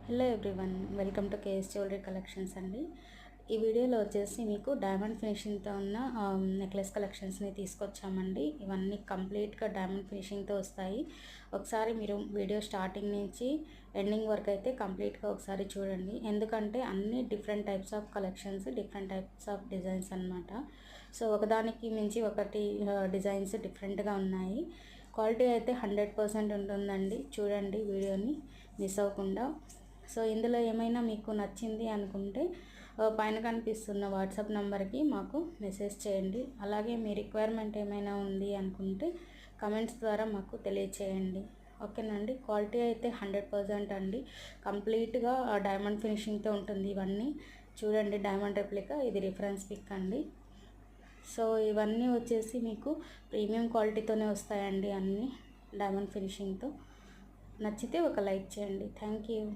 Hello everyone, welcome to KS jewellery collections అండి. ఈ వీడియోలో వచ్చేసి మీకు డైమండ్ ఫినిషింగ్తో ఉన్న నెక్లెస్ కలెక్షన్స్ని తీసుకొచ్చామండి. ఇవన్నీ కంప్లీట్గా డైమండ్ ఫినిషింగ్తో వస్తాయి. ఒకసారి మీరు వీడియో స్టార్టింగ్ నుంచి ఎండింగ్ వరకు అయితే కంప్లీట్గా ఒకసారి చూడండి. ఎందుకంటే అన్ని different types of collections, different types of designs అనమాట. సో ఒకదానికి మించి ఒకటి డిజైన్స్ డిఫరెంట్గా ఉన్నాయి. క్వాలిటీ అయితే 100% ఉంటుందండి. చూడండి వీడియోని మిస్ అవ్వకుండా. సో ఇందులో ఏమైనా మీకు నచ్చింది అనుకుంటే పైన కనిపిస్తున్న వాట్సాప్ నెంబర్కి మాకు మెసేజ్ చేయండి. అలాగే మీ రిక్వైర్మెంట్ ఏమైనా ఉంది అనుకుంటే కమెంట్స్ ద్వారా మాకు తెలియచేయండి. ఓకేనండి. క్వాలిటీ అయితే 100% అండి. కంప్లీట్గా డైమండ్ ఫినిషింగ్తో ఉంటుంది. ఇవన్నీ చూడండి, డైమండ్ రెప్లికా, ఇది రిఫరెన్స్ పిక్ అండి. సో ఇవన్నీ వచ్చేసి మీకు ప్రీమియం క్వాలిటీతోనే వస్తాయండి, అన్నీ డైమండ్ ఫినిషింగ్తో. నచ్చితే ఒక లైక్ చేయండి. Thank you.